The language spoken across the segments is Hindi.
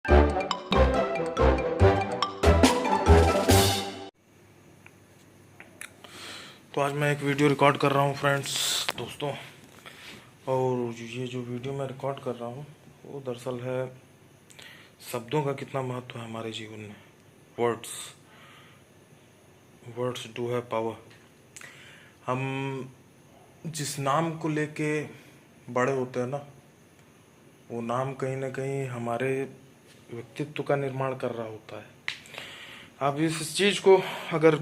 तो आज मैं एक वीडियो रिकॉर्ड कर रहा हूँ फ्रेंड्स, दोस्तों। और ये जो वीडियो मैं रिकॉर्ड कर रहा हूँ वो दरअसल है शब्दों का कितना महत्व है हमारे जीवन में। Words words do have power. हम जिस नाम को लेके बड़े होते हैं ना, वो नाम कहीं ना कहीं हमारे व्यक्तित्व का निर्माण कर रहा होता है। आप इस चीज़ को अगर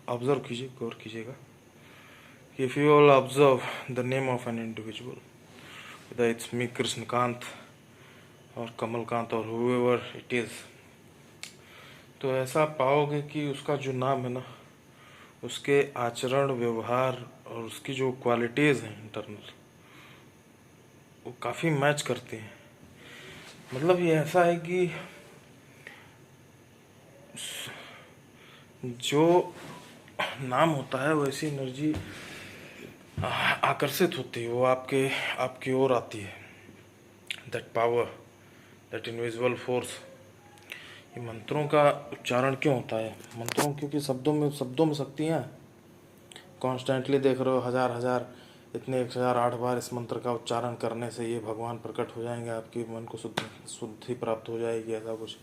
ऑब्जर्व कीजिए, गौर कीजिएगा, if you all observe the name of an individual, whether it's me, Krishnakant, or Kamalkant, or whoever it is, तो ऐसा पाओगे कि उसका जो नाम है ना, उसके आचरण, व्यवहार और उसकी जो क्वालिटीज़ हैं इंटरनल, वो काफ़ी मैच करती हैं। मतलब ये ऐसा है कि जो नाम होता है वैसी एनर्जी आकर्षित होती है, वो आपकी ओर आती है। That power, that invisible force. ये मंत्रों का उच्चारण क्यों होता है? मंत्रों क्योंकि शब्दों में शक्तियाँ हैं। कॉन्स्टेंटली देख रहे हो, हजार इतने 1008 बार इस मंत्र का उच्चारण करने से ये भगवान प्रकट हो जाएंगे, आपके मन को शुद्धि प्राप्त हो जाएगी, ऐसा कुछ।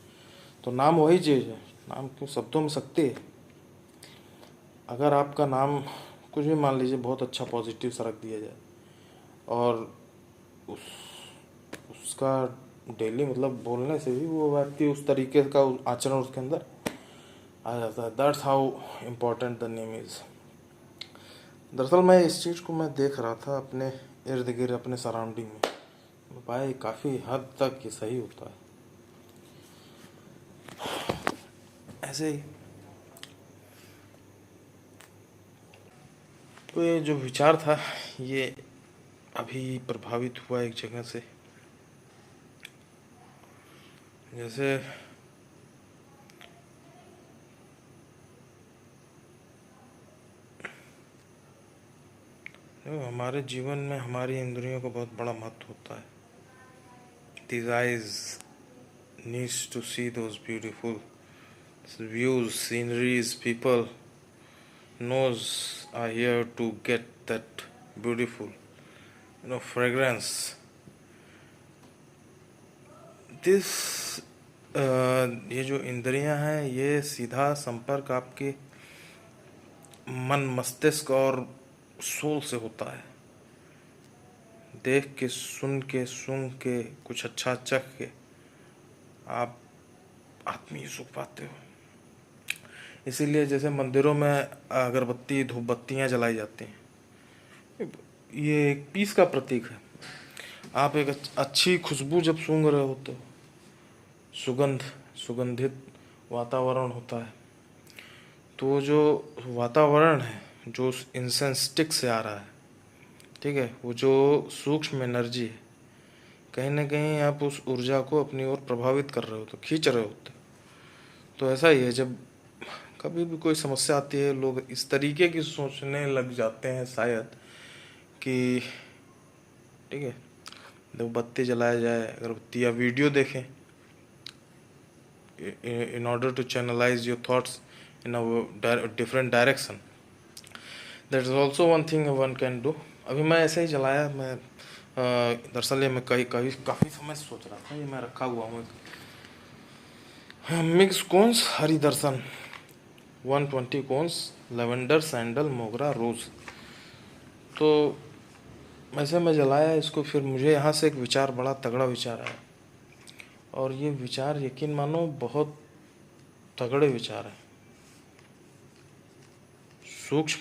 तो नाम वही चीज़ है। नाम क्यों? शब्दों में शक्ति है। अगर आपका नाम कुछ भी, मान लीजिए, बहुत अच्छा पॉजिटिव सा रख दिया जाए और उसका डेली मतलब बोलने से भी वो व्यक्ति उस तरीके का आचरण उसके अंदर आ जाता है। That's how important the name is. दरअसल मैं इस चीज़ को मैं देख रहा था अपने इर्द गिर्द, अपने सराउंडिंग में। भाई काफ़ी हद तक ये सही होता है। ऐसे ही तो ये जो विचार था, ये अभी प्रभावित हुआ एक जगह से। जैसे हमारे जीवन में हमारी इंद्रियों का बहुत बड़ा महत्व होता है। These eyes needs to see those beautiful views, sceneries, people. Nose are here to get that beautiful, fragrance. This ये जो इंद्रियां हैं, ये सीधा संपर्क आपके मन, मस्तिष्क और सोल से होता है। देख के, सुन के, सूंघ के, कुछ अच्छा चख के आप आत्मीय सुख पाते हो। इसीलिए जैसे मंदिरों में अगरबत्ती, धूप बत्तियाँ जलाई जाती हैं, ये एक पीस का प्रतीक है। आप एक अच्छी खुशबू जब सूंघ रहे होते हो, सुगंधित वातावरण होता है, तो जो वातावरण है, जो उस इंसेंस स्टिक से आ रहा है, ठीक है, वो जो सूक्ष्म एनर्जी है, कहीं ना कहीं आप उस ऊर्जा को अपनी ओर प्रभावित कर रहे हो, तो खींच रहे होते। तो ऐसा ही है, जब कभी भी कोई समस्या आती है, लोग इस तरीके की सोचने लग जाते हैं शायद कि ठीक है, जब बत्ती जलाया जाए, अगरबत्ती या वीडियो देखें, in order to channelize your thoughts in a different direction. That is also one thing one can do. अभी मैं ऐसे ही जलाया, मैं दरअसल ये मैं काफ़ी समय से सोच रहा था। ये मैं रखा हुआ हूँ मिक्स कोन्स हरि दर्शन 120 कोन्स, लेवेंडर, सैंडल, मोगरा, रोज़। तो ऐसे मैं जलाया इसको, फिर मुझे यहाँ से एक विचार, बड़ा तगड़ा विचार आया। और ये विचार, यकीन मानो, बहुत तगड़े विचार हैं। सूक्ष्म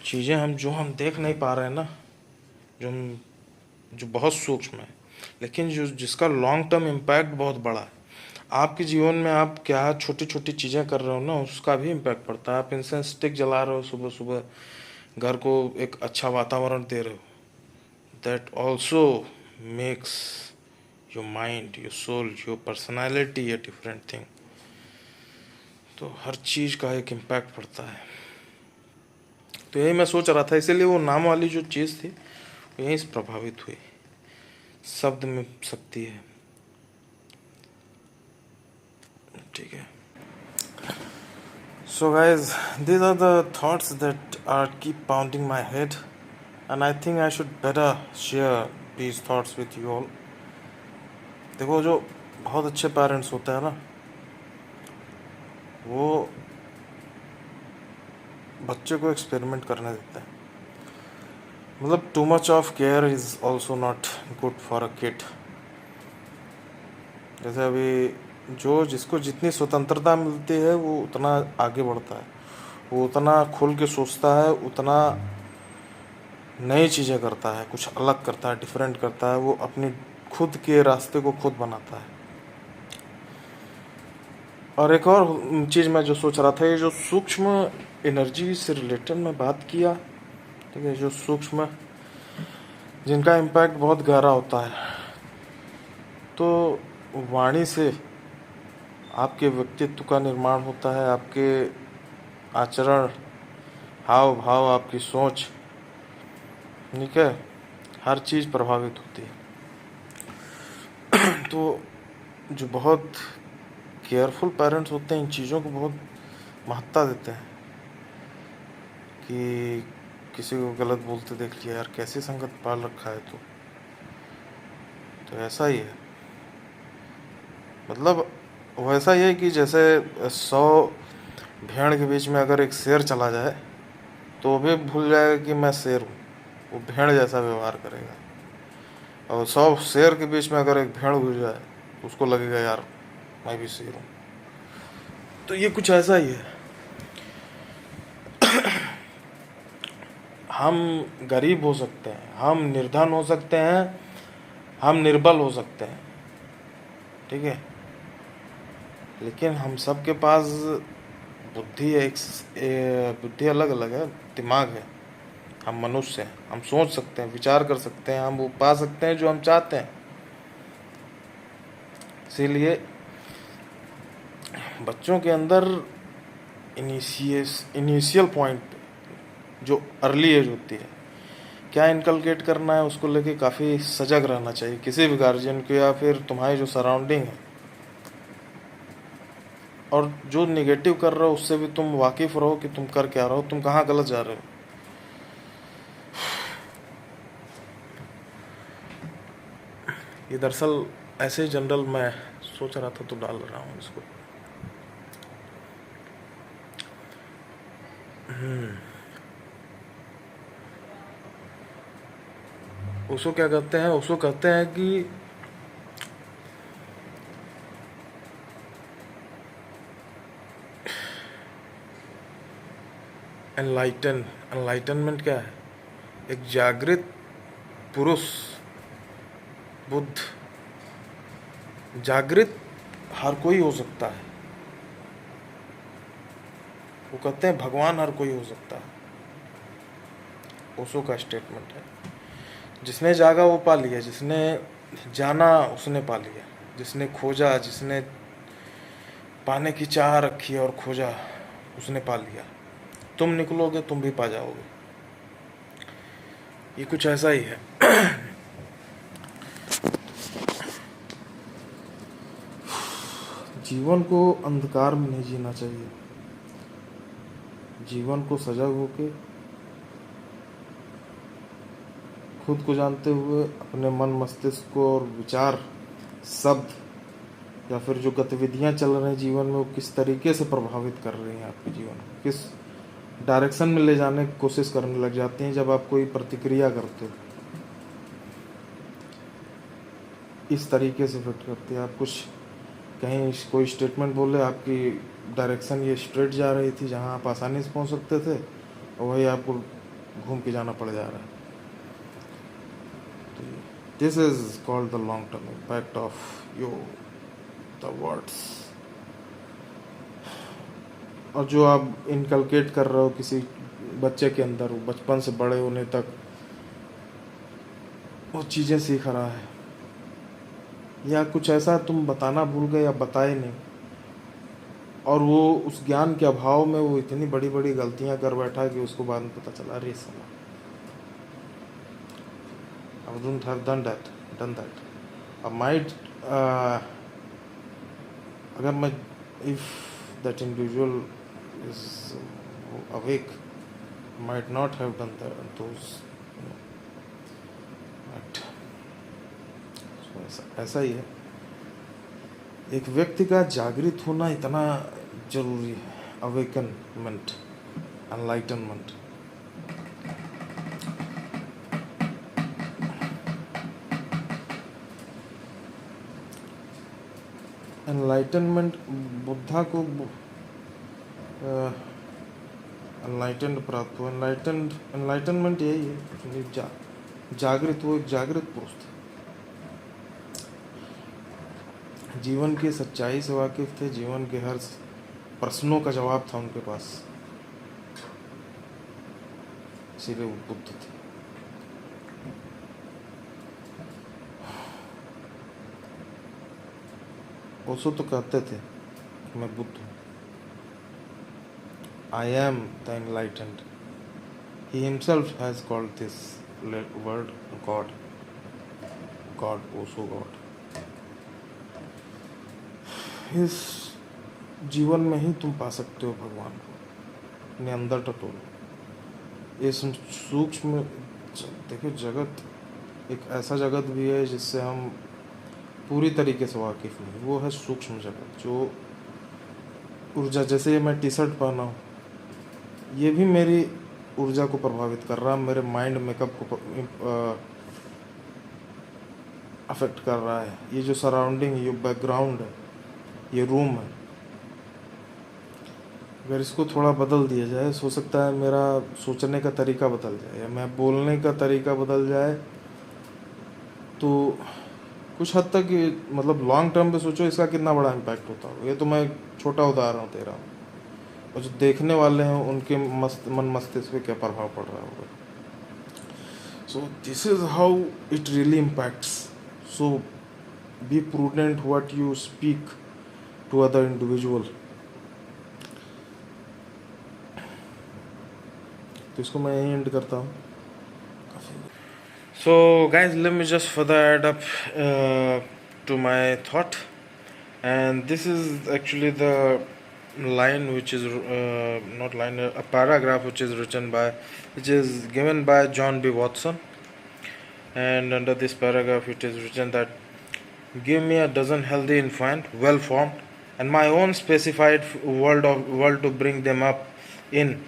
चीज़ें जो हम देख नहीं पा रहे हैं ना, जो बहुत सूक्ष्म है, लेकिन जिसका लॉन्ग टर्म इम्पैक्ट बहुत बड़ा है। आपके जीवन में आप क्या छोटी छोटी चीज़ें कर रहे हो ना, उसका भी इम्पैक्ट पड़ता है। आप इंसेंस स्टिक जला रहे हो सुबह सुबह, घर को एक अच्छा वातावरण दे रहे हो, that also makes your mind, your soul, your personality a different thing. तो हर चीज़ का एक इम्पैक्ट पड़ता है। तो यही मैं सोच रहा था, इसीलिए वो नाम वाली जो चीज़ थी यहीं से प्रभावित हुई। शब्द में शक्ति है। ठीक है. So guys, these are the thoughts that are keep pounding my head, and I think I should better share these thoughts with you all. देखो, जो बहुत अच्छे पेरेंट्स होते हैं ना, वो बच्चे को एक्सपेरिमेंट करने देते हैं. मतलब too much of care is also not good for a kid. जैसे अभी जिसको जितनी स्वतंत्रता मिलती है वो उतना आगे बढ़ता है, वो उतना खुल के सोचता है, उतना नई चीज़ें करता है, कुछ अलग करता है, डिफरेंट करता है, वो अपनी खुद के रास्ते को खुद बनाता है. और एक और चीज़ मैं जो सोच रहा था, ये जो सूक्ष्म एनर्जी से रिलेटेड मैं बात किया, ठीक है, जो सूक्ष्म जिनका इम्पैक्ट बहुत गहरा होता है, तो वाणी से आपके व्यक्तित्व का निर्माण होता है, आपके आचरण, हाव भाव, आपकी सोच, ठीक है, हर चीज़ प्रभावित होती है. तो जो बहुत केयरफुल पेरेंट्स होते हैं इन चीज़ों को बहुत महत्ता देते हैं कि किसी को गलत बोलते देख लिया, यार कैसी संगत पाल रखा है तो ऐसा ही है. मतलब वैसा ही है कि जैसे 100 भेड़ के बीच में अगर एक शेर चला जाए तो वो भी भूल जाएगा कि मैं शेर हूँ, वो भेड़ जैसा व्यवहार करेगा. और 100 शेर के बीच में अगर एक भेड़ घुस जाए तो उसको लगेगा यार मैं भी शेर हूँ. तो ये कुछ ऐसा ही है. हम गरीब हो सकते हैं, हम निर्धन हो सकते हैं, हम निर्बल हो सकते हैं, ठीक है, लेकिन हम सब के पास बुद्धि बुद्धि अलग अलग है, दिमाग है. हम मनुष्य हैं, हम सोच सकते हैं, विचार कर सकते हैं, हम वो पा सकते हैं जो हम चाहते हैं. इसीलिए बच्चों के अंदर इनिशियल पॉइंट जो अर्ली एज होती है, क्या इनकलकेट करना है उसको लेके काफ़ी सजग रहना चाहिए किसी भी गार्जियन को, या फिर तुम्हारी जो सराउंडिंग है, और जो निगेटिव कर रहे हो उससे भी तुम वाकिफ़ रहो कि तुम कर क्या रहे हो, तुम कहाँ गलत जा रहे हो. ये दरअसल ऐसे जनरल मैं सोच रहा था तो डाल रहा हूँ इसको. उसको क्या कहते हैं, उसको कहते हैं कि एनलाइटनमेंट क्या है, एक जागृत पुरुष, बुद्ध, जागृत हर कोई हो सकता है. वो कहते हैं भगवान हर कोई हो सकता है. ओशो का स्टेटमेंट है. जिसने जागा वो पा लिया, जिसने जाना उसने पा लिया, जिसने खोजा, जिसने पाने की चाह रखी और खोजा उसने पा लिया. तुम निकलोगे तुम भी पा जाओगे. ये कुछ ऐसा ही है. जीवन को अंधकार में नहीं जीना चाहिए. जीवन को सजग होके, खुद को जानते हुए, अपने मन मस्तिष्क को और विचार, शब्द या फिर जो गतिविधियां चल रही हैं जीवन में, वो किस तरीके से प्रभावित कर रही हैं आपके जीवन को, किस डायरेक्शन में ले जाने की कोशिश करने लग जाती हैं. जब आप कोई प्रतिक्रिया करते हो इस तरीके से फिट करती है. आप कुछ कहीं कोई स्टेटमेंट बोले, आपकी डायरेक्शन ये स्ट्रेट जा रही थी जहां आप आसानी से पहुंच सकते थे, और वही आपको घूम के जाना पड़ जा रहा है. This is called the long term impact of the words. और जो आप इनकलकेट कर रहे हो किसी बच्चे के अंदर, वो बचपन से बड़े होने तक वो चीज़ें सीख रहा है, या कुछ ऐसा तुम बताना भूल गए या बताए नहीं, और वो उस ज्ञान के अभाव में वो इतनी बड़ी बड़ी गलतियां कर बैठा कि उसको बाद में पता चला, अरे साला I wouldn't have done that. I might अगर मैं if that individual is awake, might not have done those act. So ऐसा ही है, एक व्यक्ति का जागृत होना इतना जरूरी है, अवेकनमेंट, एनलाइटनमेंट। एनलाइटनमेंट बुद्धा को एनलाइटेंड प्राप्त हुआ। एनलाइटनमेंट यही है, जागृत, वो एक जागृत पुरुष थे, जीवन की सच्चाई से वाकिफ थे, जीवन के हर प्रश्नों का जवाब था उनके पास, इसीलिए वो बुद्ध थे। ओशो तो कहते थे कि मैं बुद्ध हूँ, I am the enlightened. He himself has called this word God, Osho God. इस जीवन में ही तुम पा सकते हो भगवान को, अपने अंदर टटोलो। ये सूक्ष्म, देखो जगत एक ऐसा जगत भी है जिससे हम पूरी तरीके से वाकिफ नहीं, वो है सूक्ष्म जगत। जो ऊर्जा, जैसे मैं टी शर्ट पहना हूँ, ये भी मेरी ऊर्जा को प्रभावित कर रहा है, मेरे माइंड मेकअप को अफेक्ट कर रहा है। ये जो सराउंडिंग, ये बैकग्राउंड है, ये रूम है, अगर इसको थोड़ा बदल दिया जाए, हो सकता है मेरा सोचने का तरीका बदल जाए, या मैं बोलने का तरीका बदल जाए, तो कुछ हद तक मतलब लॉन्ग टर्म पे सोचो इसका कितना बड़ा इम्पैक्ट होता होगा। ये तो मैं छोटा उदाहरण दे रहा हूँ, और जो देखने वाले हैं उनके मन मस्तिष्क पे क्या प्रभाव पड़ रहा होगा। So this is how it really impacts. So be prudent what you speak to other individual. तो इसको मैं यहीं एंड करता हूँ। So guys, let me just further add up to my thought, and this is actually the line which is not line, a paragraph which is given by John B. Watson, and under this paragraph it is written that give me a dozen healthy infant, well formed, and my own specified world to bring them up in,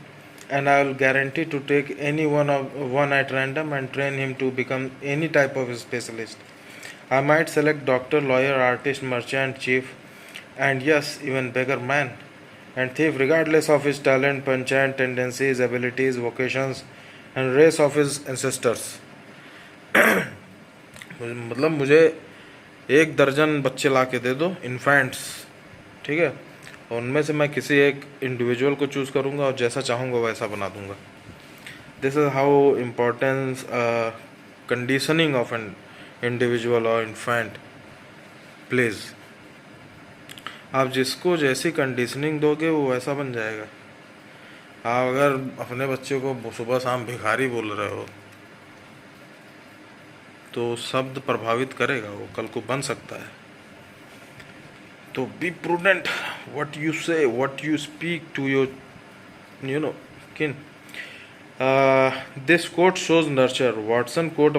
and I will guarantee to take any one at random and train him to become any type of specialist. I might select doctor, lawyer, artist, merchant, chief, and yes, even beggar man and thief, regardless of his talent, penchant, tendencies, abilities, vocations, and race of his ancestors. मतलब मुझे 1 दर्जन बच्चे ला के दे दो, इन्फेंट्स, ठीक है, उनमें से मैं किसी एक इंडिविजुअल को चूज़ करूँगा और जैसा चाहूँगा वैसा बना दूँगा। This is how importance conditioning of an individual और इन्फेंट प्लेज। आप जिसको जैसी कंडीशनिंग दोगे वो वैसा बन जाएगा। आप अगर अपने बच्चे को सुबह शाम भिखारी बोल रहे हो तो शब्द प्रभावित करेगा, वो कल को बन सकता है। तो be prudent what you say, what you speak to your kin. This quote shows nurture. Watson quote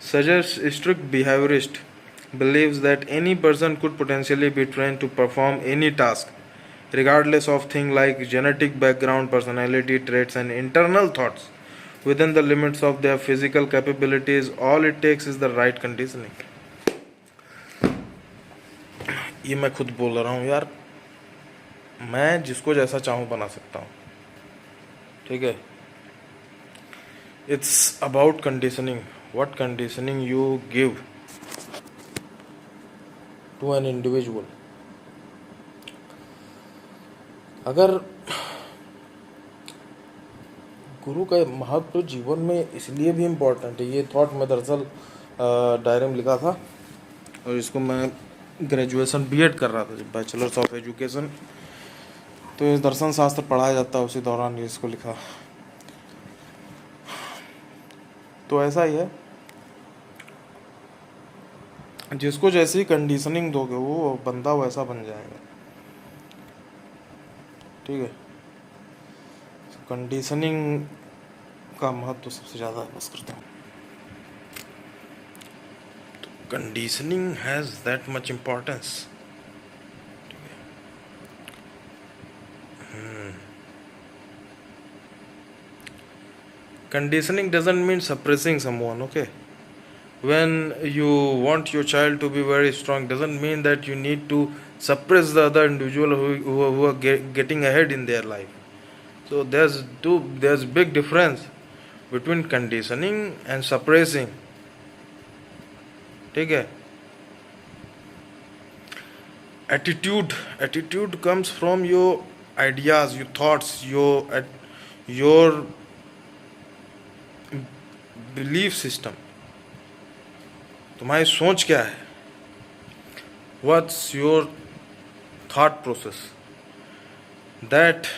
suggests strict behaviorist believes that any person could potentially be trained to perform any task regardless of things like genetic background, personality traits, and internal thoughts within the limits of their physical capabilities. All it takes is the right conditioning. ये मैं खुद बोल रहा हूँ यार, मैं जिसको जैसा चाहूँ बना सकता हूँ, ठीक है। It's about conditioning, what conditioning you give to an individual. अगर गुरु का महत्व जीवन में इसलिए भी इम्पोर्टेंट है, ये थॉट मैं दरअसल डायरी में लिखा था, और इसको मैं ग्रेजुएशन बीएड कर रहा था, जब बैचलर्स ऑफ एजुकेशन, तो दर्शन शास्त्र पढ़ाया जाता है, उसी दौरान ये इसको लिखा। तो ऐसा ही है, जिसको जैसी कंडीशनिंग दोगे वो बंदा वैसा बन जाएगा। ठीक है, कंडीशनिंग का महत्व सबसे ज़्यादा बस करता हूँ। तो conditioning has that much importance. Conditioning doesn't mean suppressing someone, okay? When you want your child to be very strong, doesn't mean that you need to suppress the other individual who are getting ahead in their life. So there's big difference between conditioning and suppressing. ठीक है? Attitude comes from your ideas, your thoughts, your belief system. तुम्हारी सोच क्या है? What's your thought process? That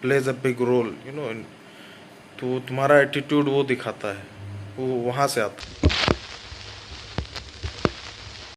plays a big role, तो तुम्हारा एटीट्यूड वो दिखाता है, वो वहाँ से आता है।